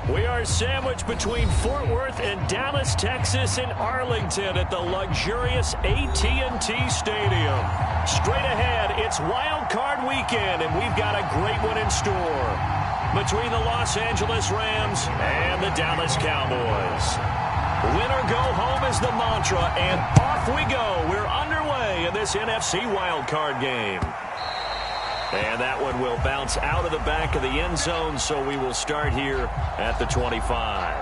We are sandwiched between Fort Worth and Dallas, Texas, and Arlington at the luxurious AT&T Stadium. Straight ahead, it's Wild Card Weekend, and we've got a great one in store between the Los Angeles Rams and the Dallas Cowboys. Win or go home is the mantra, and off we go. We're underway in this NFC Wild Card game. And that one will bounce out of the back of the end zone, so we will start here at the 25.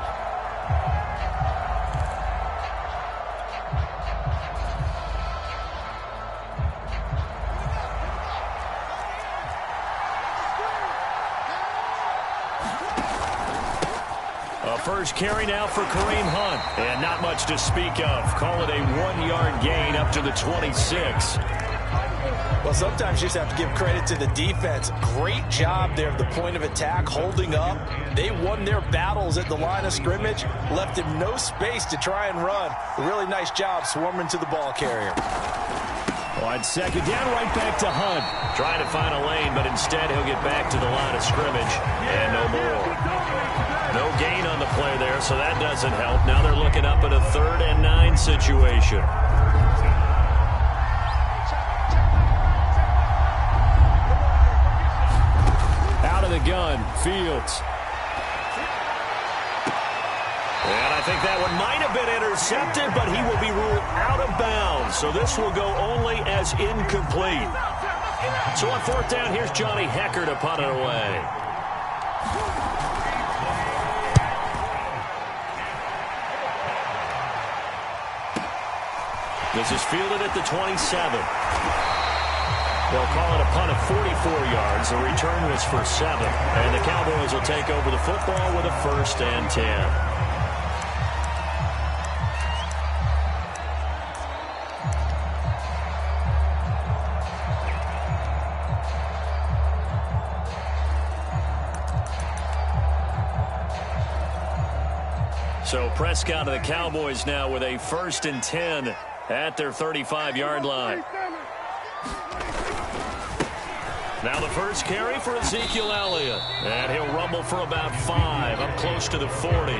A first carry now for Kareem Hunt. And not much to speak of. Call it a 1-yard gain up to the 26. Well, sometimes you just have to give credit to the defense. Great job there at the point of attack, holding up. They won their battles at the line of scrimmage, left him no space to try and run. A really nice job swarming to the ball carrier. On second down, right back to Hunt. Trying to find a lane, but instead he'll get back to the line of scrimmage. And no more. No gain on the play there, so that doesn't help. Now they're looking up at a 3rd and 9 situation. The gun, Fields. And I think that one might have been intercepted, but he will be ruled out of bounds. So this will go only as incomplete. So on 4th down, here's Johnny Hecker to punt it away. This is fielded at the 27. They'll call it a punt of 44 yards. The return was for 7. And the Cowboys will take over the football with a 1st and 10. So Prescott of the Cowboys now with a 1st and 10 at their 35-yard line. Now the first carry for Ezekiel Elliott. And he'll rumble for about 5, up close to the 40.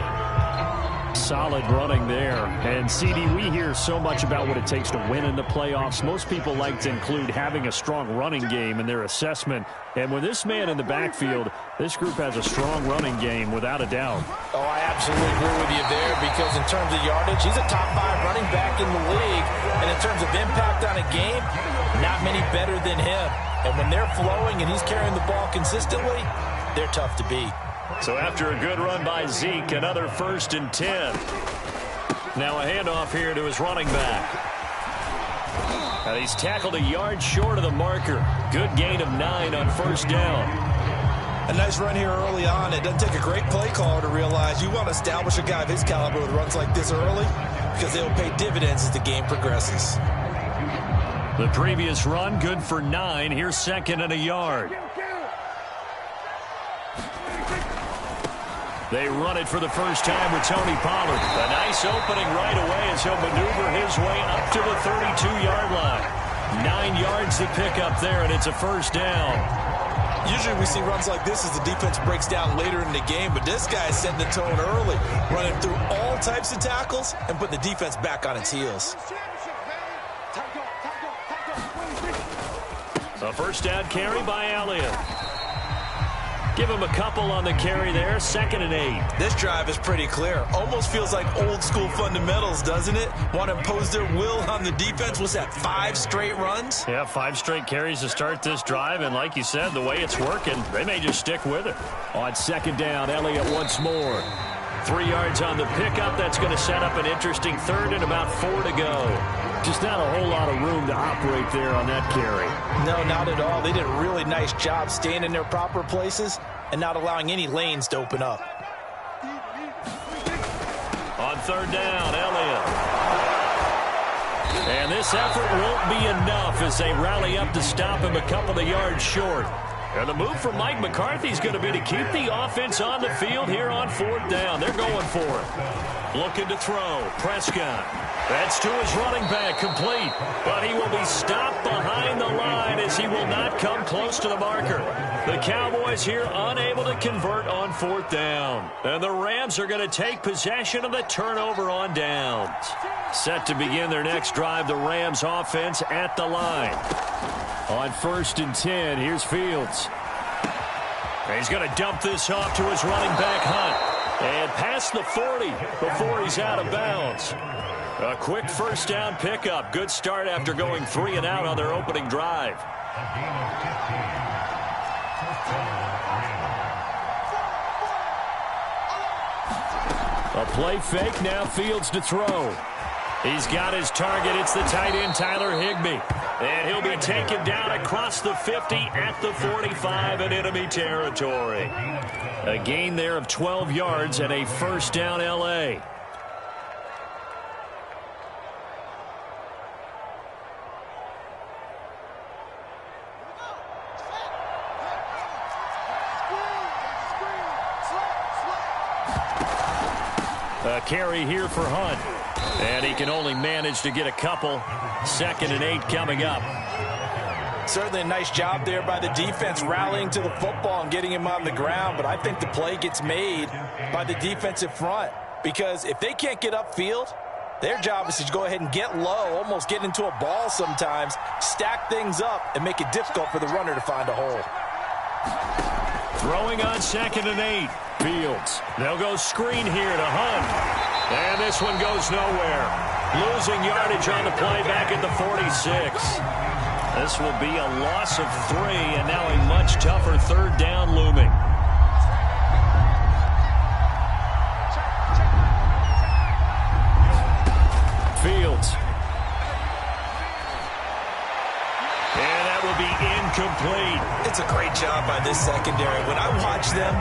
Solid running there. And, CD, we hear so much about what it takes to win in the playoffs. Most people like to include having a strong running game in their assessment. And with this man in the backfield, this group has a strong running game without a doubt. Oh, I absolutely agree with you there, because in terms of yardage, he's a top 5 running back in the league. And in terms of impact on a game, not many better than him. And when they're flowing and he's carrying the ball consistently, they're tough to beat. So after a good run by Zeke, another 1st and 10. Now a handoff here to his running back. And he's tackled a yard short of the marker. Good gain of 9 on 1st down. A nice run here early on. It doesn't take a great play caller to realize you want to establish a guy of his caliber with runs like this early, because they'll pay dividends as the game progresses. The previous run, good for 9. Here's 2nd and a yard. They run it for the first time with Tony Pollard. A nice opening right away as he'll maneuver his way up to the 32-yard line. 9 yards to pick up there, and it's a 1st down. Usually we see runs like this as the defense breaks down later in the game, but this guy is setting the tone early, running through all types of tackles and putting the defense back on its heels. A 1st down carry by Elliott. Give him a couple on the carry there. 2nd and 8. This drive is pretty clear. Almost feels like old school fundamentals, doesn't it? Want to impose their will on the defense. Was that 5 straight runs? Yeah, 5 straight carries to start this drive. And like you said, the way it's working, they may just stick with it. On 2nd down, Elliott once more. 3 yards on the pickup. That's going to set up an interesting 3rd and about 4 to go. Just not a whole lot of room to operate there on that carry. No, not at all. They did a really nice job staying in their proper places and not allowing any lanes to open up. On 3rd down, Elliott. And this effort won't be enough as they rally up to stop him a couple of yards short. And the move from Mike McCarthy is going to be to keep the offense on the field here on 4th down. They're going for it. Looking to throw. Prescott. That's to his running back, complete. But he will be stopped behind the line as he will not come close to the marker. The Cowboys here unable to convert on 4th down. And the Rams are going to take possession of the turnover on downs. Set to begin their next drive, the Rams offense at the line. On 1st and 10, here's Fields. He's going to dump this off to his running back, Hunt. And past the 40 before he's out of bounds. A quick 1st down pickup. Good start after going 3 and out on their opening drive. A play fake, now Fields to throw. He's got his target. It's the tight end, Tyler Higbee. And he'll be taken down across the 50 at the 45 in enemy territory. A gain there of 12 yards and a 1st down L.A. A carry here for Hunt. And he can only manage to get a couple. 2nd and 8 coming up. Certainly a nice job there by the defense rallying to the football and getting him on the ground. But I think the play gets made by the defensive front. Because if they can't get upfield, their job is to go ahead and get low, almost get into a ball sometimes, stack things up, and make it difficult for the runner to find a hole. Throwing on 2nd and 8. Fields. They'll go screen here to Hunt. And this one goes nowhere. Losing yardage on the play back at the 46. This will be a loss of 3, and now a much tougher 3rd down looming. Fields. And that will be incomplete. It's a great job by this secondary. When I watch them,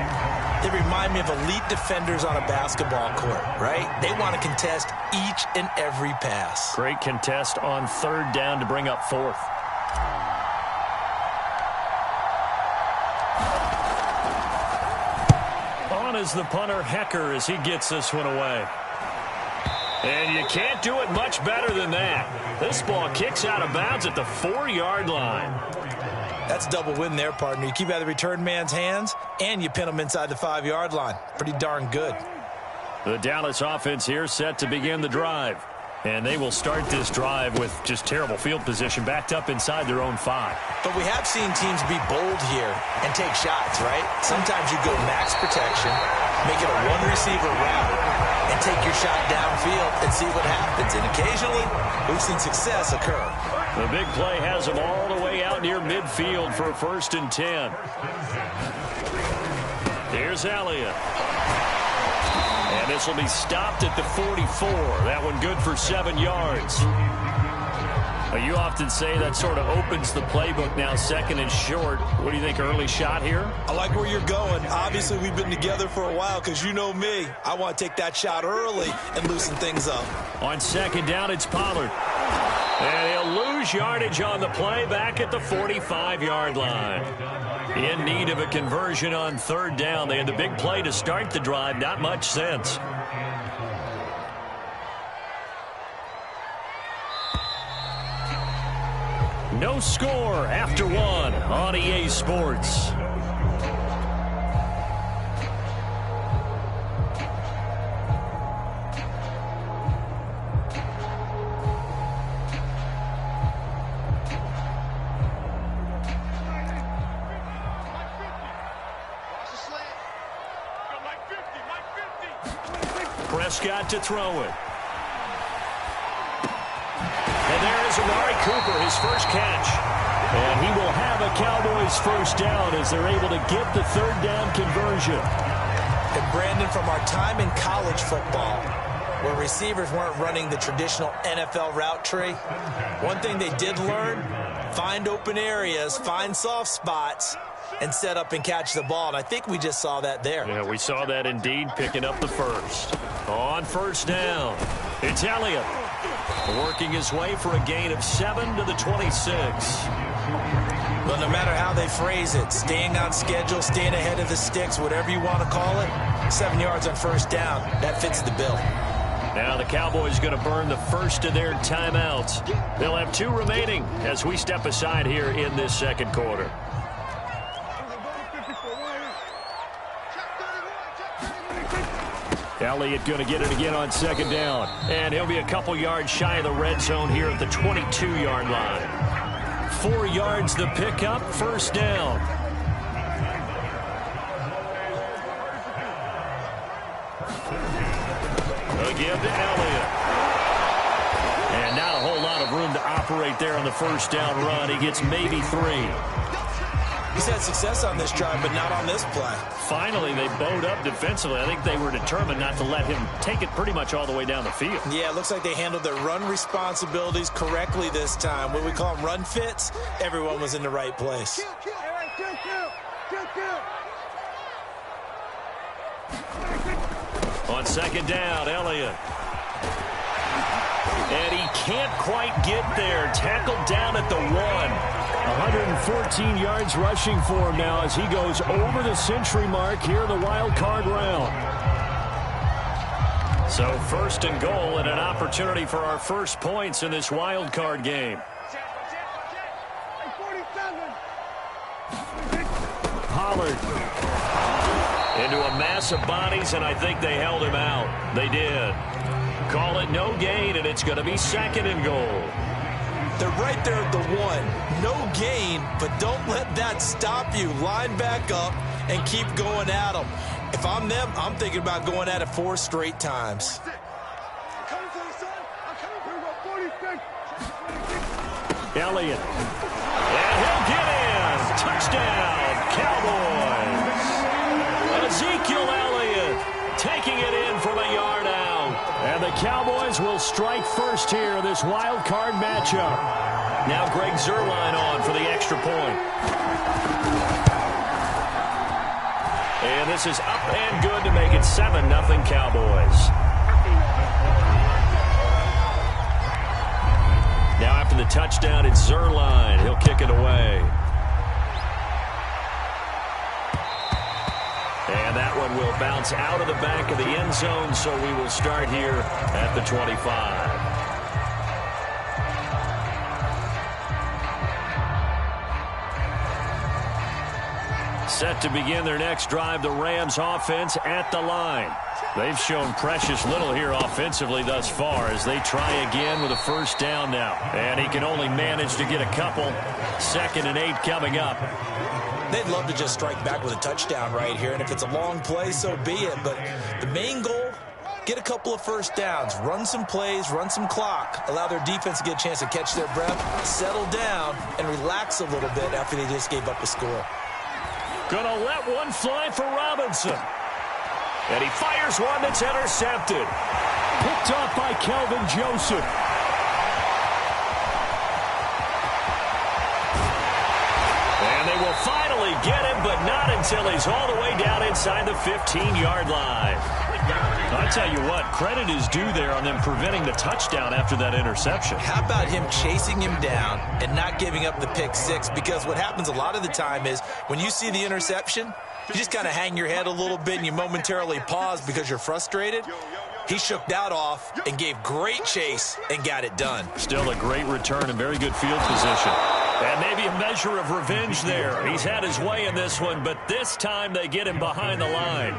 they remind me of elite defenders on a basketball court, right? They want to contest each and every pass. Great contest on 3rd down to bring up 4th. On is the punter, Hecker, as he gets this one away. And you can't do it much better than that. This ball kicks out of bounds at the 4-yard line. That's a double win there, partner. You keep out of the return man's hands, and you pin him inside the 5-yard line. Pretty darn good. The Dallas offense here set to begin the drive. And they will start this drive with just terrible field position, backed up inside their own 5. But we have seen teams be bold here and take shots, right? Sometimes you go max protection, make it a one-receiver route, and take your shot downfield and see what happens. And occasionally, we've seen success occur. The big play has them all the way out near midfield for 1st and 10. Here's Elliott. And this will be stopped at the 44. That one good for 7 yards. You often say that sort of opens the playbook now, 2nd and short. What do you think, early shot here? I like where you're going. Obviously, we've been together for a while because you know me. I want to take that shot early and loosen things up. On 2nd down, it's Pollard. And he'll lose yardage on the play back at the 45-yard line. In need of a conversion on 3rd down. They had the big play to start the drive. Not much sense. No score after 1 on EA Sports. Prescott to throw it. And there is Amari Cooper, his first catch. And he will have a Cowboys 1st down as they're able to get the 3rd down conversion. And Brandon, from our time in college football, where receivers weren't running the traditional NFL route tree, one thing they did learn, find open areas, find soft spots, and set up and catch the ball. And I think we just saw that there. Yeah, we saw that indeed, picking up the 1st. On 1st down, it's Elliott. Working his way for a gain of 7 to the 26. Well, no matter how they phrase it, staying on schedule, staying ahead of the sticks, whatever you want to call it, 7 yards on 1st down, that fits the bill. Now the Cowboys going to burn the first of their timeouts. They'll have 2 remaining as we step aside here in this second quarter. Elliott going to get it again on second down. And he'll be a couple yards shy of the red zone here at the 22-yard line. 4 yards the pickup, first down. A give to Elliott. And not a whole lot of room to operate there on the first down run. He gets maybe 3. He's had success on this drive, but not on this play. Finally, they bowed up defensively. I think they were determined not to let him take it pretty much all the way down the field. Yeah, it looks like they handled their run responsibilities correctly this time. What we call them run fits, everyone was in the right place. On second down, Elliott. And he can't quite get there. Tackled down at the 1. 114 yards rushing for him now as he goes over the century mark here in the wild card round. So first and goal and an opportunity for our first points in this wild card game. Pollard. Into a mass of bodies, and I think they held him out. They did. Call it no gain, and it's going to be second and goal. They're right there at the 1. No gain, but don't let that stop you. Line back up and keep going at them. If I'm them, I'm thinking about going at it 4 straight times. Elliott. And he'll get in. Touchdown, Cowboys. Ezekiel Elliott taking it in from a yard out. And the Cowboys will strike first here in this wild card matchup. Now Greg Zuerlein on for the extra point. And this is up and good to make it 7-0 Cowboys. Now after the touchdown, it's Zuerlein. He'll kick it away. And that one will bounce out of the back of the end zone, so we will start here at the 25. Set to begin their next drive, the Rams offense at the line. They've shown precious little here offensively thus far as they try again with a first down now. And he can only manage to get a couple. 2nd and 8 coming up. They'd love to just strike back with a touchdown right here, and if it's a long play, so be it. But the main goal, get a couple of first downs, run some plays, run some clock, allow their defense to get a chance to catch their breath, settle down, and relax a little bit after they just gave up a score. Gonna let one fly for Robinson. And he fires one that's intercepted. Picked off by Kelvin Joseph. And they will finally get him, but not until he's all the way down inside the 15-yard line. I'll tell you what, credit is due there on them preventing the touchdown after that interception. How about him chasing him down and not giving up the pick 6? Because what happens a lot of the time is when you see the interception, you just kind of hang your head a little bit and you momentarily pause because you're frustrated. He shook that off and gave great chase and got it done. Still a great return and very good field position. And maybe a measure of revenge there. He's had his way in this one, but this time they get him behind the line.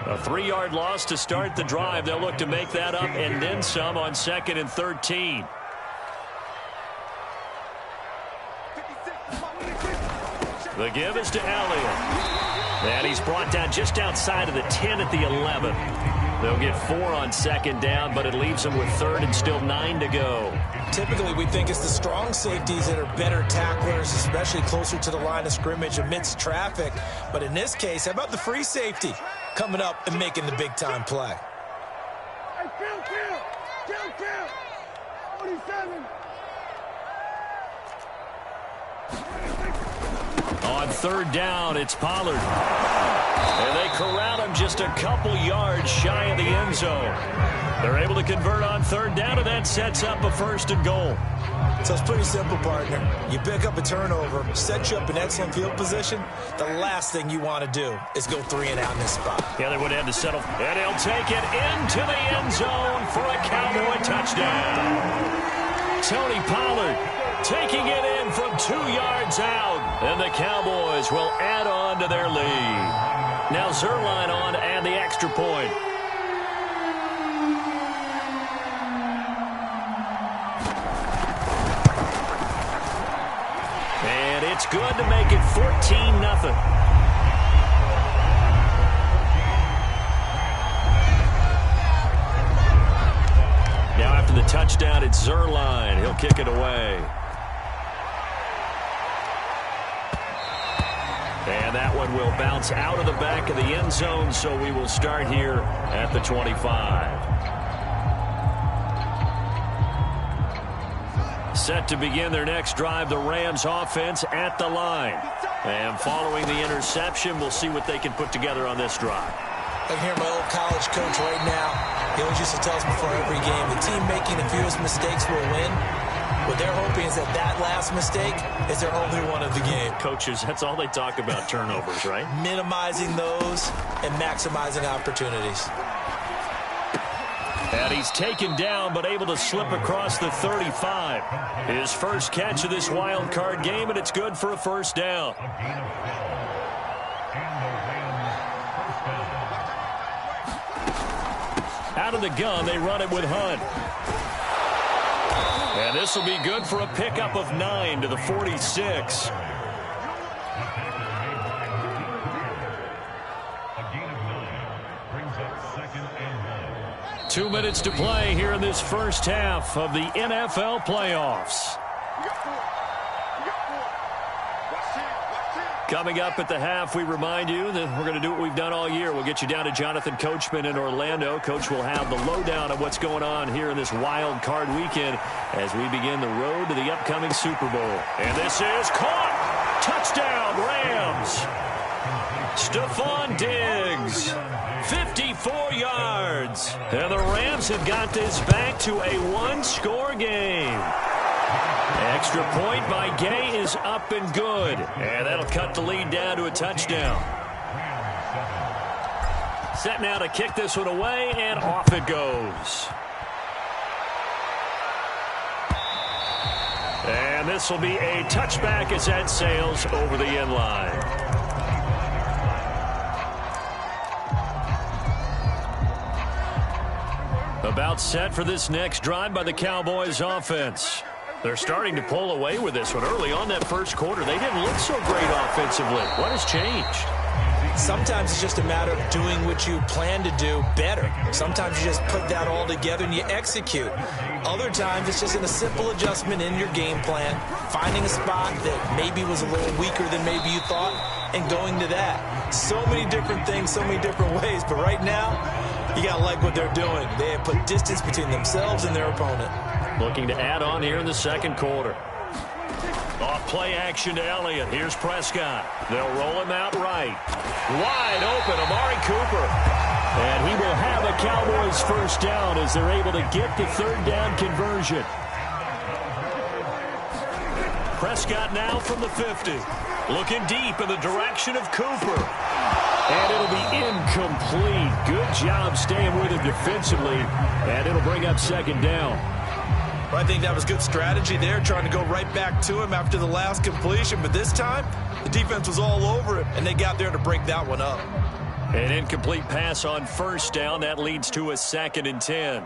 A 3-yard loss to start the drive. They'll look to make that up and then some on 2nd and 13. The give is to Elliott. And he's brought down just outside of the 10 at the 11. They'll get 4 on 2nd down, but it leaves them with 3rd and still 9 to go. Typically, we think it's the strong safeties that are better tacklers, especially closer to the line of scrimmage amidst traffic. But in this case, how about the free safety coming up and making the big-time play? Hey, kill. 47. On 3rd down, it's Pollard. And they corral him just a couple yards shy of the end zone. They're able to convert on third down, and that sets up a 1st and goal. So it's pretty simple, partner. You pick up a turnover, set you up in excellent field position. The last thing you want to do is go 3 and out in this spot. Yeah, they would have to settle. And he'll take it into the end zone for a Cowboy touchdown. Tony Pollard taking it in from 2 yards out. And the Cowboys will add on to their lead. Now Zerline on to add the extra point. And it's good to make it 14-0. Now after the touchdown, it's Zerline. He'll kick it away. And that one will bounce out of the back of the end zone, so we will start here at the 25. Set to begin their next drive, the Rams offense at the line. And following the interception, we'll see what they can put together on this drive. I can hear my old college coach right now. He always used to tell us before every game, the team making the fewest mistakes will win. What they're hoping is that that last mistake is their only one of the game. Coaches, that's all they talk about, turnovers, right? Minimizing those and maximizing opportunities. And he's taken down, but able to slip across the 35. His first catch of this wild card game, and it's good for a 1st down. Out of the gun, they run it with Hunt. And this will be good for a pickup of 9 to the 46. 2 minutes to play here in this first half of the NFL playoffs. Coming up at the half, we remind you that we're going to do what we've done all year. We'll get you down to Jonathan Coachman in Orlando. Coach will have the lowdown of what's going on here in this wild card weekend as we begin the road to the upcoming Super Bowl. And this is caught. Touchdown, Rams. Stephon Diggs, 54 yards. And the Rams have got this back to a one-score game. Extra point by Gay is up and good. And that'll cut the lead down to a touchdown. Set now to kick this one away, and off it goes. And this will be a touchback as that sails over the end line. About set for this next drive by the Cowboys offense. They're starting to pull away with this one. Early on that first quarter, they didn't look so great offensively. What has changed? Sometimes it's just a matter of doing what you plan to do better. Sometimes you just put that all together and you execute. Other times it's just in a simple adjustment in your game plan, finding a spot that maybe was a little weaker than maybe you thought, and going to that. So many different things, so many different ways, but right now, you got to like what they're doing. They have put distance between themselves and their opponent. Looking to add on here in the second quarter. Off play action to Elliott. Here's Prescott. They'll roll him out right. Wide open, Amari Cooper. And he will have a Cowboys first down as they're able to get the third down conversion. Prescott now from the 50. Looking deep in the direction of Cooper. And it'll be incomplete. Good job staying with him defensively. And it'll bring up second down. I think that was good strategy there, trying to go right back to him after the last completion. But this time, the defense was all over him, and they got there to break that one up. An incomplete pass on first down. That leads to a 2nd and 10.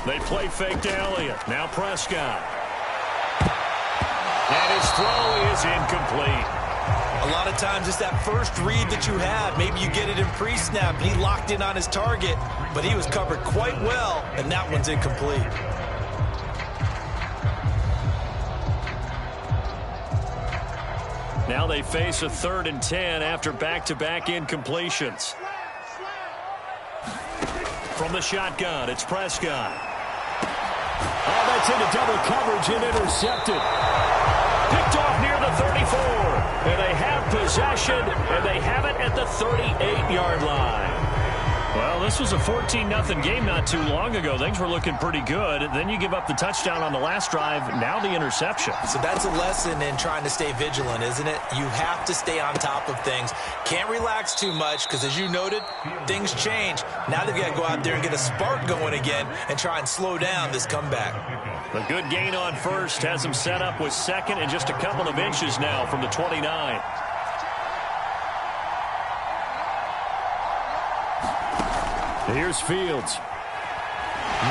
They play fake to Elliott. Now Prescott. And his throw is incomplete. A lot of times it's that first read that you have. Maybe you get it in pre-snap, and he locked in on his target, but he was covered quite well, and that one's incomplete. Now they face a 3rd and 10 after back-to-back incompletions. From the shotgun, it's Prescott. Oh, that's into double coverage and intercepted. Picked off near the 34. And they have possession, and they have it at the 38-yard line. Well, this was a 14-0 game not too long ago. Things were looking pretty good. Then you give up the touchdown on the last drive. Now the interception. So that's a lesson in trying to stay vigilant, isn't it? You have to stay on top of things. Can't relax too much because, as you noted, things change. Now they've got to go out there and get a spark going again and try and slow down this comeback. A good gain on first has him set up with second and just a couple of inches now from the 29. Here's Fields.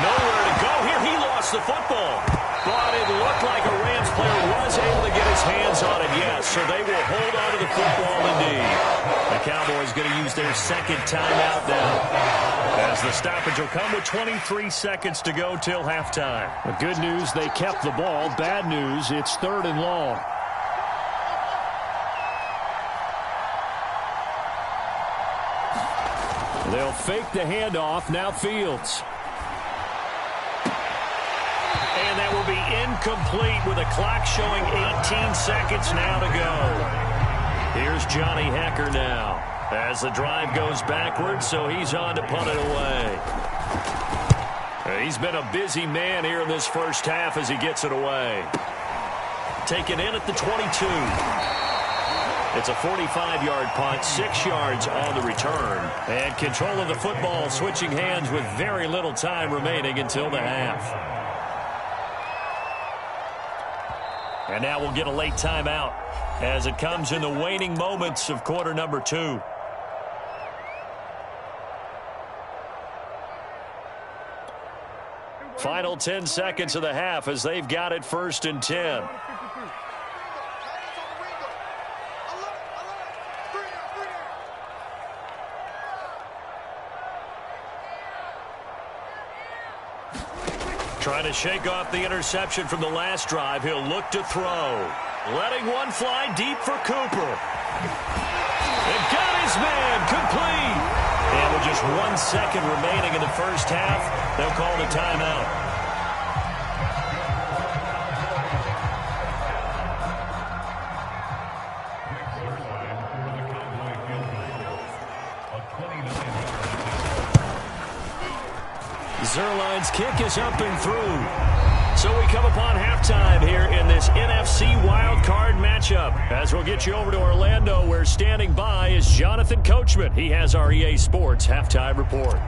Nowhere to go here. He lost the football. But it looked like a Rams player was able to get his hands on it, yes. So they will hold on to the football indeed. The Cowboys going to use their second timeout now, as the stoppage will come with 23 seconds to go till halftime. The good news, they kept the ball. Bad news, it's 3rd and long. They'll fake the handoff. Now Fields. And that will be incomplete with a clock showing 18 seconds now to go. Here's Johnny Hecker now as the drive goes backwards, so he's on to punt it away. He's been a busy man here in this first half as he gets it away. Taken in at the 22. It's a 45-yard punt, 6 yards on the return. And control of the football switching hands with very little time remaining until the half. And now we'll get a late timeout as it comes in the waning moments of quarter number 2. Final 10 seconds of the half as they've got it 1st and 10. Trying to shake off the interception from the last drive. He'll look to throw. Letting one fly deep for Cooper. And got his man complete. And with just 1 second remaining in the first half, they'll call the timeout. Zerline's kick is up and through. So we come upon halftime here in this NFC wildcard matchup. As we'll get you over to Orlando, where standing by is Jonathan Coachman. He has our EA Sports halftime report.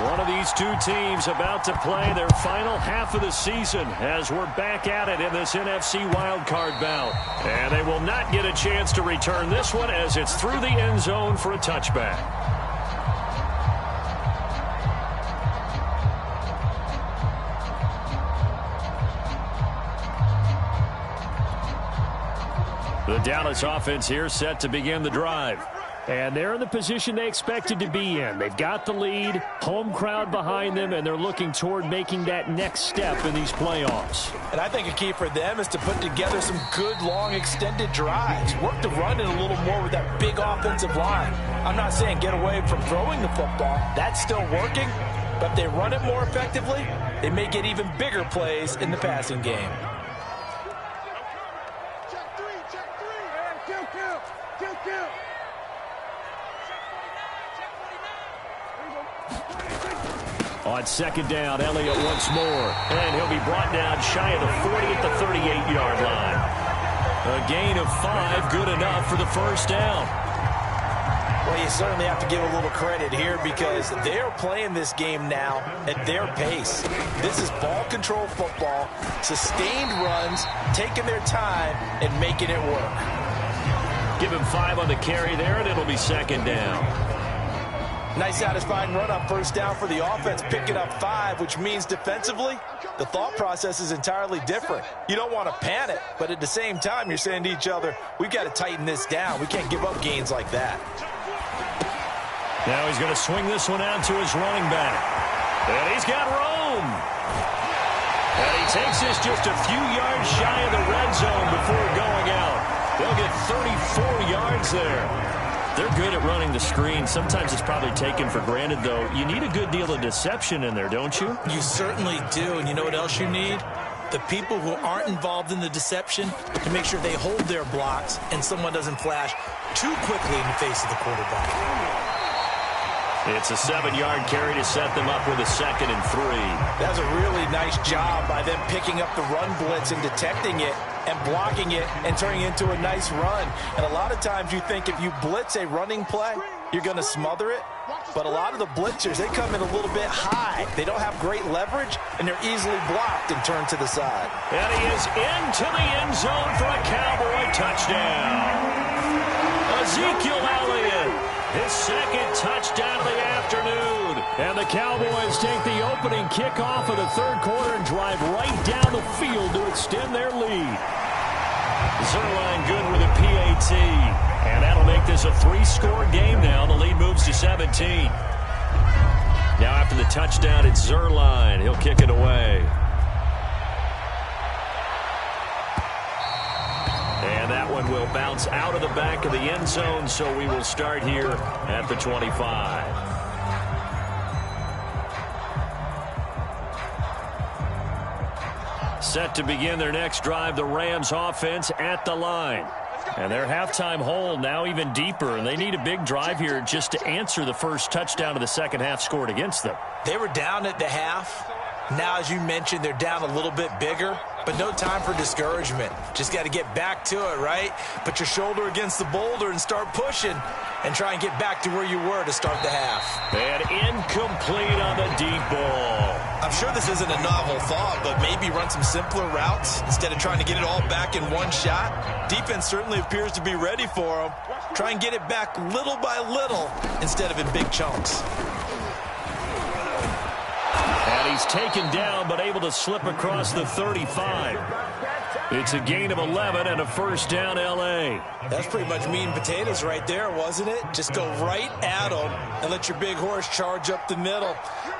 One of these two teams about to play their final half of the season as we're back at it in this NFC wildcard bout. And they will not get a chance to return this one as it's through the end zone for a touchback. The Dallas offense here set to begin the drive. And they're in the position they expected to be in. They've got the lead, home crowd behind them, and they're looking toward making that next step in these playoffs. And I think a key for them is to put together some good, long, extended drives. Work the run in a little more with that big offensive line. I'm not saying get away from throwing the football. That's still working. But if they run it more effectively, they may get even bigger plays in the passing game. On second down, Elliott once more. And he'll be brought down shy of the 40 at the 38-yard line. A gain of 5, good enough for the first down. Well, you certainly have to give a little credit here because they're playing this game now at their pace. This is ball control football, sustained runs, taking their time, and making it work. Give him 5 on the carry there, and it'll be second down. Nice satisfying run up first down for the offense, picking up 5, which means defensively, the thought process is entirely different. You don't want to panic, but at the same time, you're saying to each other, we've got to tighten this down. We can't give up gains like that. Now he's going to swing this one out to his running back. And he's got room. And he takes this just a few yards shy of the red zone before going out. They'll get 34 yards there. They're good at running the screen. Sometimes it's probably taken for granted, though. You need a good deal of deception in there, don't you? You certainly do. And you know what else you need? the people who aren't involved in the deception to make sure they hold their blocks and someone doesn't flash too quickly in the face of the quarterback. It's a 7-yard carry to set them up with a 2nd and 3. That's a really nice job by them picking up the run blitz and detecting it and blocking it and turning it into a nice run. And a lot of times you think if you blitz a running play, you're going to smother it. But a lot of the blitzers, they come in a little bit high. They don't have great leverage, and they're easily blocked and turned to the side. And he is into the end zone for a Cowboy touchdown. Ezekiel Elliott, his 2nd touchdown of the afternoon. And the Cowboys take the opening kickoff of the 3rd quarter and drive right down the field to extend their lead. Zerline good with a PAT. And that'll make this a 3-score game now. The lead moves to 17. Now after the touchdown, it's Zerline. He'll kick it away. And that one will bounce out of the back of the end zone, so we will start here at the 25. Set to begin their next drive, the Rams offense at the line. And their halftime hole now even deeper, and they need a big drive here just to answer the first touchdown of the second half scored against them. They were down at the half. Now, as you mentioned, they're down a little bit bigger, but no time for discouragement. Just got to get back to it, right? Put your shoulder against the boulder and start pushing and try and get back to where you were to start the half. And incomplete on the deep ball. I'm sure this isn't a novel thought, but maybe run some simpler routes instead of trying to get it all back in one shot. Defense certainly appears to be ready for them. Try and get it back little by little instead of in big chunks. And he's taken down, but able to slip across the 35. It's a gain of 11 and a first down, L.A. That's pretty much meat and potatoes right there, wasn't it? Just go right at them and let your big horse charge up the middle.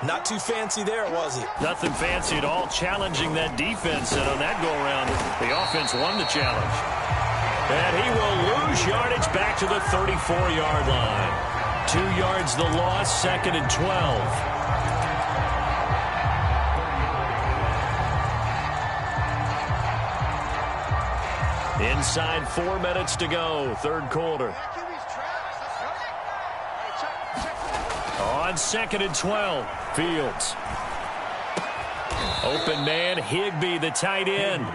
Not too fancy there, was it? Nothing fancy at all, challenging that defense. And on that go-around, the offense won the challenge. And he will lose yardage back to the 34-yard line. 2 yards the loss, 2nd and 12. Inside 4 minutes to go, 3rd quarter. On 2nd and 12, Fields. Open man, Higbee, the tight end.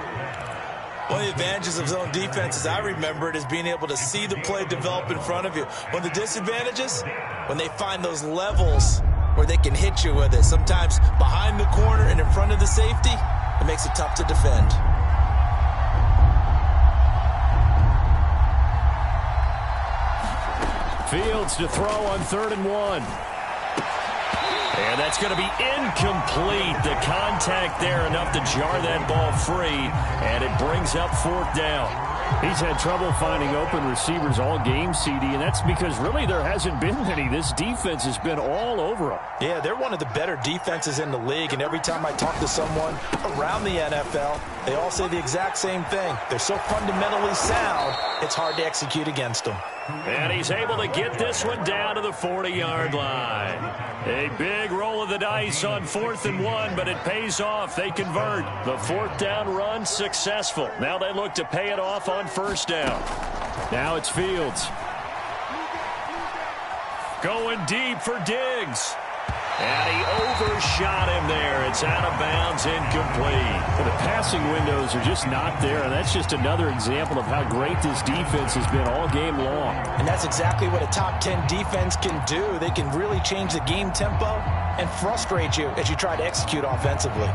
One of the advantages of zone defense, as I remember it, is being able to see the play develop in front of you. One of the disadvantages, when they find those levels where they can hit you with it, sometimes behind the corner and in front of the safety, it makes it tough to defend. Fields to throw on 3rd and 1. And that's going to be incomplete. The contact there enough to jar that ball free, and it brings up 4th down. He's had trouble finding open receivers all game, CD, and that's because really there hasn't been many. This defense has been all over them. Yeah, they're one of the better defenses in the league, and every time I talk to someone around the NFL, they all say the exact same thing. They're so fundamentally sound, it's hard to execute against them. And he's able to get this one down to the 40-yard line. A big roll of the dice on 4th and 1, but it pays off. They convert. The 4th down run successful. Now they look to pay it off on 1st down. Now it's Fields. Going deep for Diggs. And he overshot him there. It's out of bounds, incomplete. Well, the passing windows are just not there, and that's just another example of how great this defense has been all game long. And that's exactly what a top 10 defense can do. They can really change the game tempo and frustrate you as you try to execute offensively.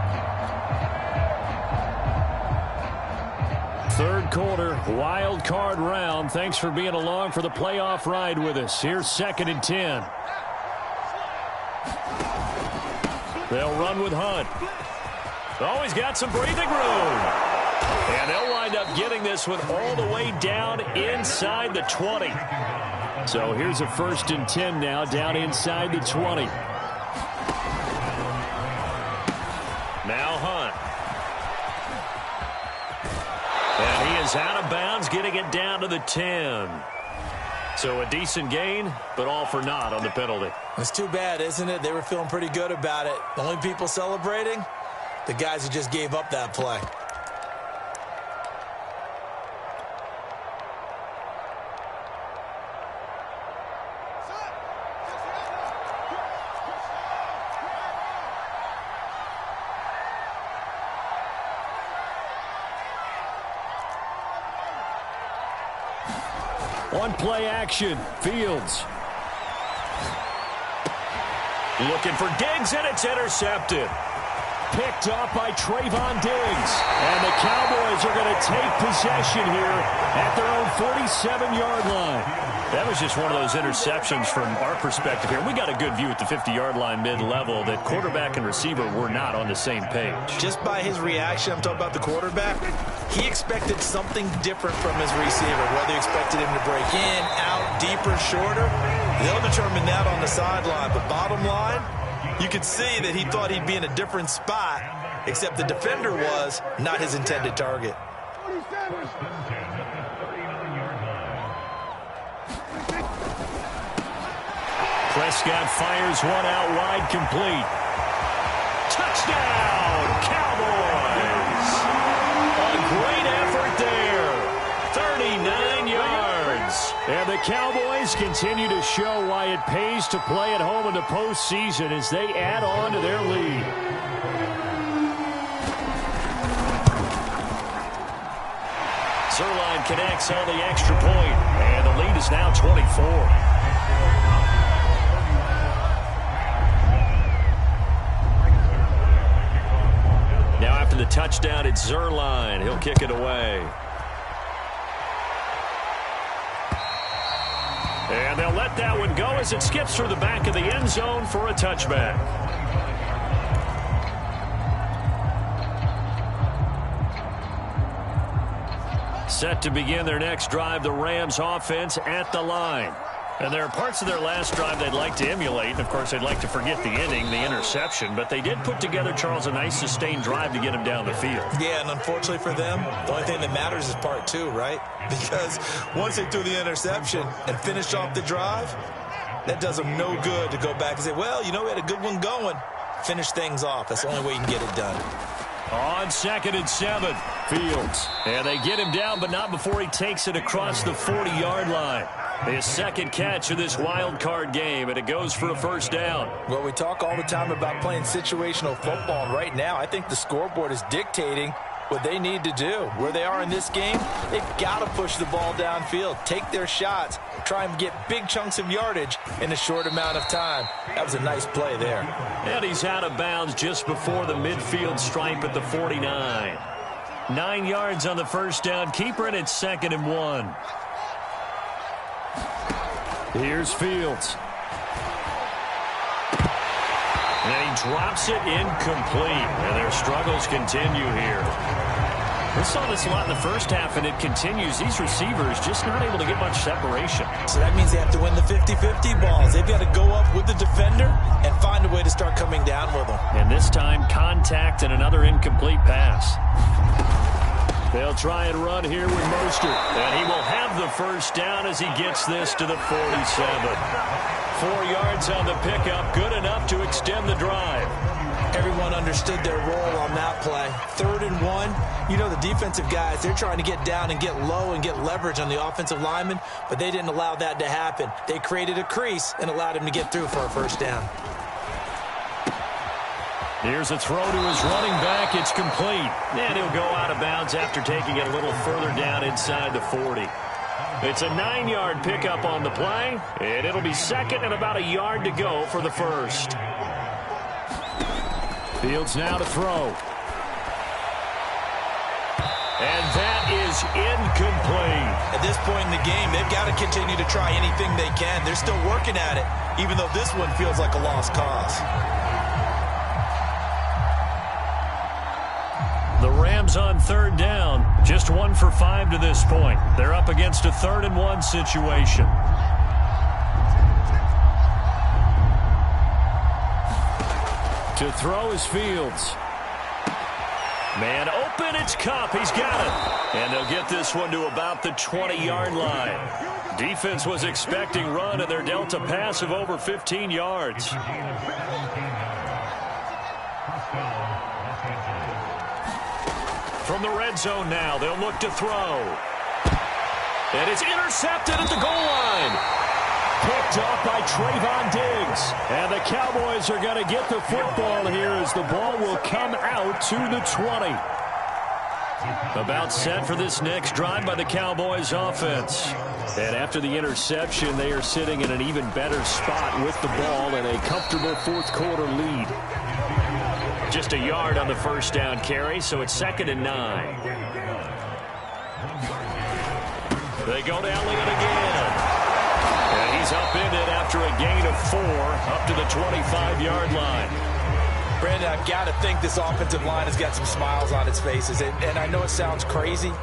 3rd quarter, wild card round. Thanks for being along for the playoff ride with us. Here's 2nd and 10. They'll run with Hunt. Oh, he's got some breathing room. And they'll wind up getting this one all the way down inside the 20. So here's a 1st and 10 now, down inside the 20. Now Hunt. And he is out of bounds, getting it down to the 10. So a decent gain, but all for naught on the penalty. It's too bad, isn't it? They were feeling pretty good about it. The only people celebrating, the guys who just gave up that play. On play action, Fields. Looking for Diggs, and it's intercepted. Picked off by Trayvon Diggs. And the Cowboys are going to take possession here at their own 47-yard line. That was just one of those interceptions from our perspective here. We got a good view at the 50-yard line mid-level that quarterback and receiver were not on the same page. Just by his reaction, I'm talking about the quarterback, he expected something different from his receiver. Whether he expected him to break in, out, deeper, shorter, they'll determine that on the sideline. But bottom line, you could see that he thought he'd be in a different spot, except the defender was not his intended target. Prescott fires one out wide, complete. Touchdown, Cowboys! A great effort there. 39 yards. And the Cowboys continue to show why it pays to play at home in the postseason as they add on to their lead. Zerline connects on the extra point, and the lead is now 24. The touchdown, it's Zerline. He'll kick it away. And they'll let that one go as it skips through the back of the end zone for a touchback. Set to begin their next drive, the Rams offense at the line. And there are parts of their last drive they'd like to emulate. And, of course, they'd like to forget the ending, the interception. But they did put together, Charles, a nice sustained drive to get him down the field. Yeah, and unfortunately for them, the only thing that matters is part two, right? Because once they threw the interception and finished off the drive, that does them no good to go back and say, well, you know, we had a good one going. Finish things off. That's the only way you can get it done. On 2nd and 7, Fields. And they get him down, but not before he takes it across the 40-yard line. His second catch of this wild card game, and it goes for a first down. Well, we talk all the time about playing situational football, and right now I think the scoreboard is dictating what they need to do. Where they are in this game, they've got to push the ball downfield, take their shots, try and get big chunks of yardage in a short amount of time. That was a nice play there. And he's out of bounds just before the midfield stripe at the 49. 9 yards on the first down. Keeper, and it's 2nd and 1. Here's Fields. And he drops it incomplete. And their struggles continue here. We saw this a lot in the first half, and it continues. These receivers just not able to get much separation. So that means they have to win the 50-50 balls. They've got to go up with the defender and find a way to start coming down with them. And this time, contact and another incomplete pass. They'll try and run here with Mostert. And he will have the first down as he gets this to the 47. 4 yards on the pickup, good enough to extend the drive. Everyone understood their role on that play. 3rd and 1. You know, the defensive guys, they're trying to get down and get low and get leverage on the offensive lineman, but they didn't allow that to happen. They created a crease and allowed him to get through for a first down. Here's a throw to his running back. It's complete. And he'll go out of bounds after taking it a little further down inside the 40. It's a 9-yard pickup on the play, and it'll be 2nd and about a yard to go for the first. Fields now to throw. And that is incomplete. At this point in the game, they've got to continue to try anything they can. They're still working at it, even though this one feels like a lost cause. The Rams on 3rd down, just 1 for 5 to this point. They're up against a 3rd and 1 situation. To throw is Fields. Man open, it's Kupp. He's got it. And they'll get this one to about the 20-yard line. Defense was expecting run, and they're dealt a pass of over 15 yards. From the red zone now, they'll look to throw. And it's intercepted at the goal line. Picked off by Trayvon Diggs. And the Cowboys are going to get the football here as the ball will come out to the 20. About set for this next drive by the Cowboys offense. And after the interception, they are sitting in an even better spot with the ball and a comfortable fourth quarter lead. Just a yard on the first down carry, so it's 2nd and 9. They go to Elliott again. And he's up in it after a gain of 4 up to the 25-yard line. Brandon, I've got to think this offensive line has got some smiles on its faces. And I know it sounds crazy,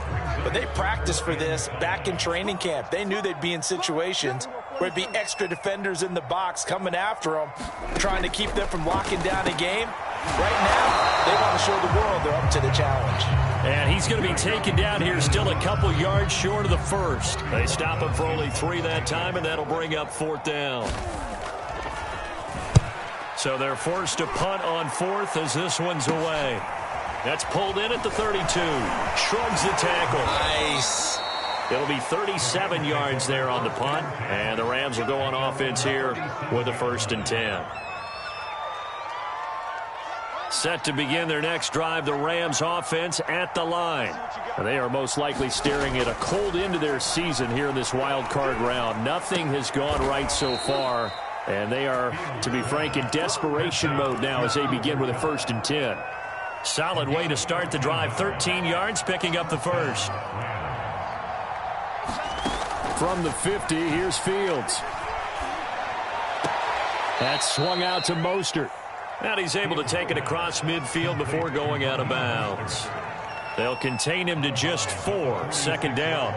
but they practiced for this back in training camp. They knew they'd be in situations where it'd be extra defenders in the box coming after them, trying to keep them from locking down a game. Right now, they want to show the world they're up to the challenge. And he's going to be taken down here, still a couple yards short of the first. They stop him for only 3 that time, and that'll bring up 4th down. So they're forced to punt on 4th as this one's away. That's pulled in at the 32. Shrugs the tackle. Nice. It'll be 37 yards there on the punt, and the Rams will go on offense here with a 1st and 10. Set to begin their next drive, the Rams offense at the line. They are most likely staring at a cold end to their season here in this wild card round. Nothing has gone right so far, and they are, to be frank, in desperation mode now as they begin with a 1st and 10. Solid way to start the drive, 13 yards, picking up the first. From the 50, here's Fields. That's swung out to Mostert. And he's able to take it across midfield before going out of bounds. They'll contain him to just 4. 2nd down.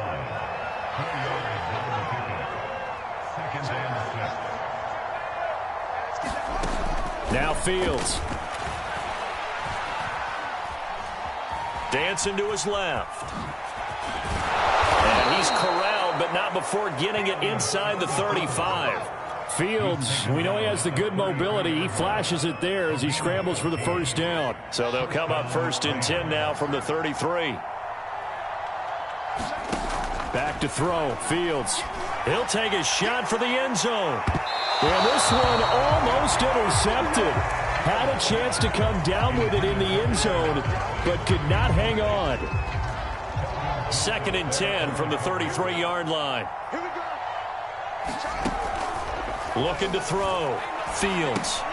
Now Fields. Dancing to his left. And he's corralled, but not before getting it inside the 35. Fields, we know he has the good mobility. He flashes it there as he scrambles for the 1st down. So they'll come up 1st and 10 now from the 33. Back to throw. Fields. He'll take a shot for the end zone. And this one almost intercepted. Had a chance to come down with it in the end zone, but could not hang on. 2nd and 10 from the 33-yard line. Looking to throw. Fields.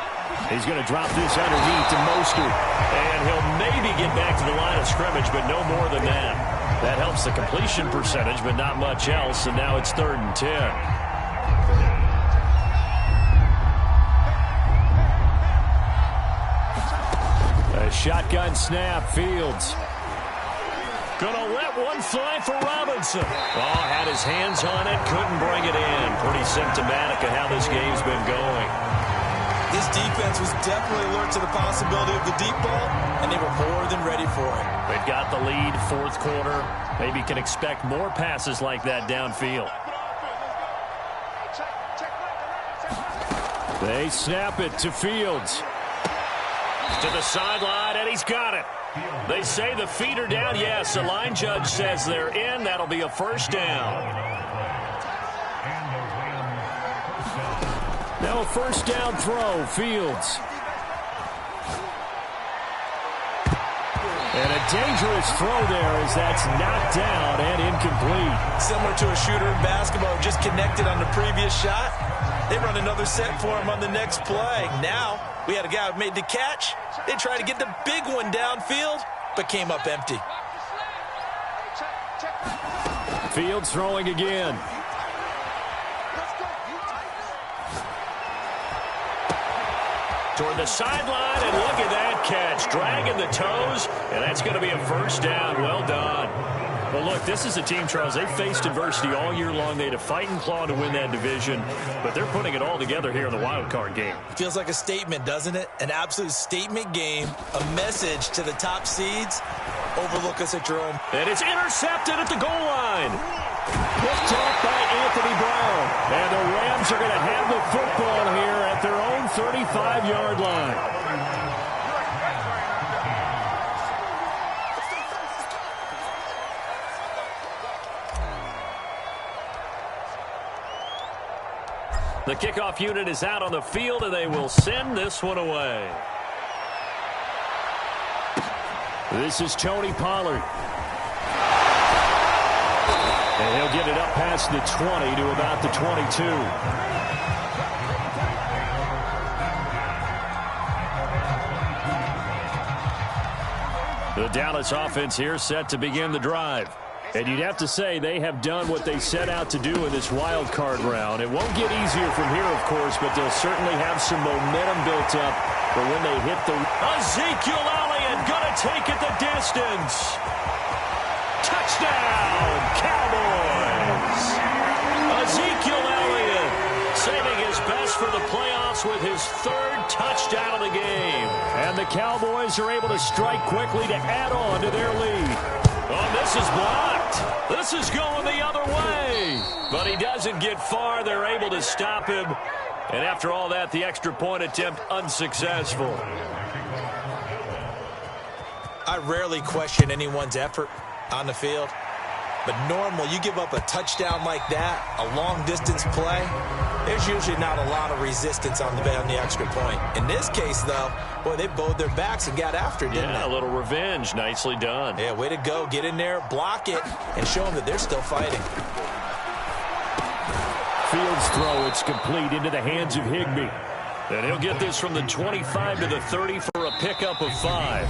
He's going to drop this underneath to Mostert. And he'll maybe get back to the line of scrimmage, but no more than that. That helps the completion percentage, but not much else, and now it's 3rd and 10. A shotgun snap. Fields. Gonna let one fly for Robinson. Oh, had his hands on it, couldn't bring it in. Pretty symptomatic of how this game's been going. This defense was definitely alert to the possibility of the deep ball, and they were more than ready for it. They've got the lead, 4th quarter. Maybe can expect more passes like that downfield. They snap it to Fields. To the sideline, and he's got it. They say the feet are down. Yes, the line judge says they're in. That'll be a 1st down. Now a 1st down throw. Fields. And a dangerous throw there as that's knocked down and incomplete. Similar to a shooter in basketball, just connected on the previous shot. They run another set for him on the next play. Now, we had a guy who made the catch. They tried to get the big one downfield, but came up empty. Fields throwing again. Toward the sideline, and look at that catch. Dragging the toes, and that's going to be a 1st down. Well done. Well, look, this is a team, Charles. They faced adversity all year long. They had to fight and claw to win that division, but they're putting it all together here in the wild card game. Feels like a statement, doesn't it? An absolute statement game, a message to the top seeds. Overlook us at Jerome. And it's intercepted at the goal line. Picked off by Anthony Brown. And the Rams are going to have the football here at their own 35-yard line. The kickoff unit is out on the field, and they will send this one away. This is Tony Pollard. And he'll get it up past the 20 to about the 22. The Dallas offense here set to begin the drive. And you'd have to say they have done what they set out to do in this wild card round. It won't get easier from here, of course, but they'll certainly have some momentum built up for when they hit the... Ezekiel Elliott gonna take it the distance. Touchdown, Cowboys! Ezekiel Elliott saving his best for the playoffs with his third touchdown of the game. And the Cowboys are able to strike quickly to add on to their lead. Oh, this is blocked. This is going the other way. But he doesn't get far. They're able to stop him. And after all that, the extra point attempt unsuccessful. I rarely question anyone's effort on the field. But normal, you give up a touchdown like that, a long-distance play, there's usually not a lot of resistance on the extra point. In this case, though, boy, they bowed their backs and got after it, didn't they? Yeah, a little revenge. Nicely done. Yeah, way to go. Get in there, block it, and show them that they're still fighting. Fields throw, it's complete into the hands of Higbee. And he'll get this from the 25 to the 30 for a pickup of 5.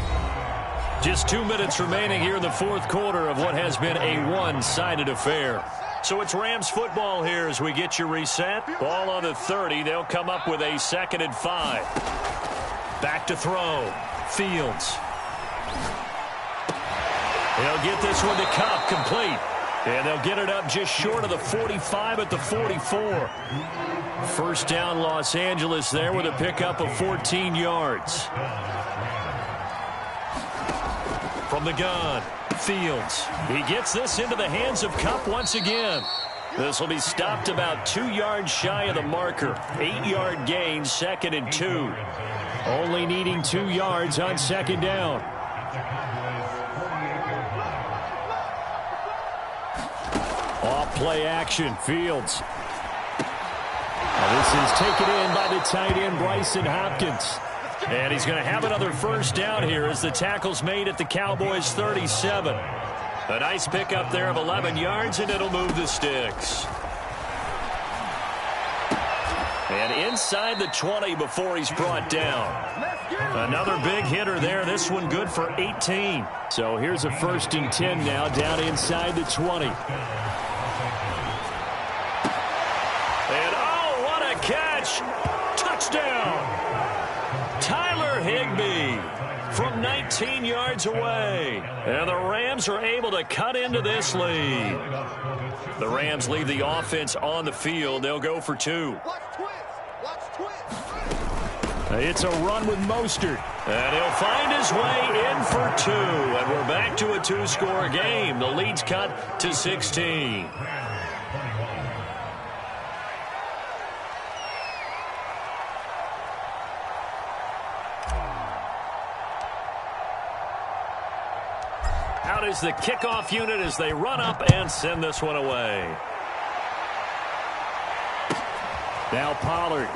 Just 2 minutes remaining here in the fourth quarter of what has been a one-sided affair. So it's Rams football here as we get you reset. Ball on the 30. They'll come up with a 2nd and 5. Back to throw. Fields. He'll get this one to Cup, complete. And they'll get it up just short of the 45 at the 44. First down, Los Angeles there with a pickup of 14 yards. From the gun, Fields. He gets this into the hands of Cup once again. This will be stopped about 2 yards shy of the marker. 8-yard gain, 2nd and 2. Only needing 2 yards on 2nd down. Off play action, Fields. Now this is taken in by the tight end, Bryson Hopkins. And he's going to have another first down here as the tackle's made at the Cowboys' 37. A nice pickup there of 11 yards, and it'll move the sticks. And inside the 20 before he's brought down. Another big hitter there. This one good for 18. So here's a 1st and 10 now down inside the 20. And oh, what a catch. Touchdown. Tyler Higbee from 19 yards away. And the Rams are able to cut into this lead. The Rams leave the offense on the field. They'll go for 2. It's a run with Mostert. And he'll find his way in for 2. And we're back to a 2-score game. The lead's cut to 16. Out is the kickoff unit as they run up and send this one away. Now Pollard.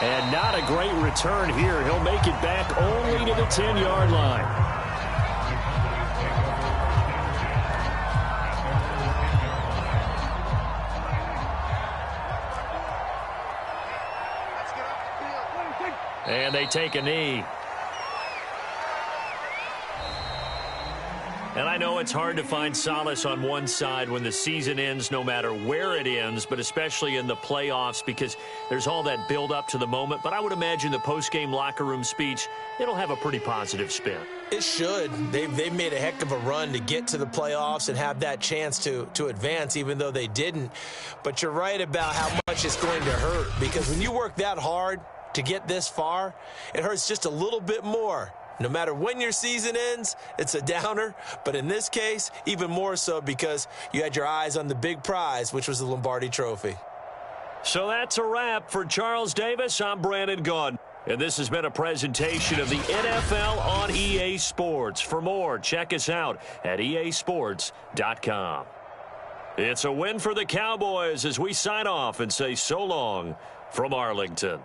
And not a great return here. He'll make it back only to the 10-yard line. And they take a knee. And I know it's hard to find solace on one side when the season ends, no matter where it ends, but especially in the playoffs because there's all that build up to the moment. But I would imagine the post-game locker room speech, it'll have a pretty positive spin. It should. They've made a heck of a run to get to the playoffs and have that chance to advance, even though they didn't. But you're right about how much it's going to hurt because when you work that hard to get this far, it hurts just a little bit more. No matter when your season ends, it's a downer. But in this case, even more so because you had your eyes on the big prize, which was the Lombardi Trophy. So that's a wrap for Charles Davis. I'm Brandon Gaudin. And this has been a presentation of the NFL on EA Sports. For more, check us out at easports.com. It's a win for the Cowboys as we sign off and say so long from Arlington.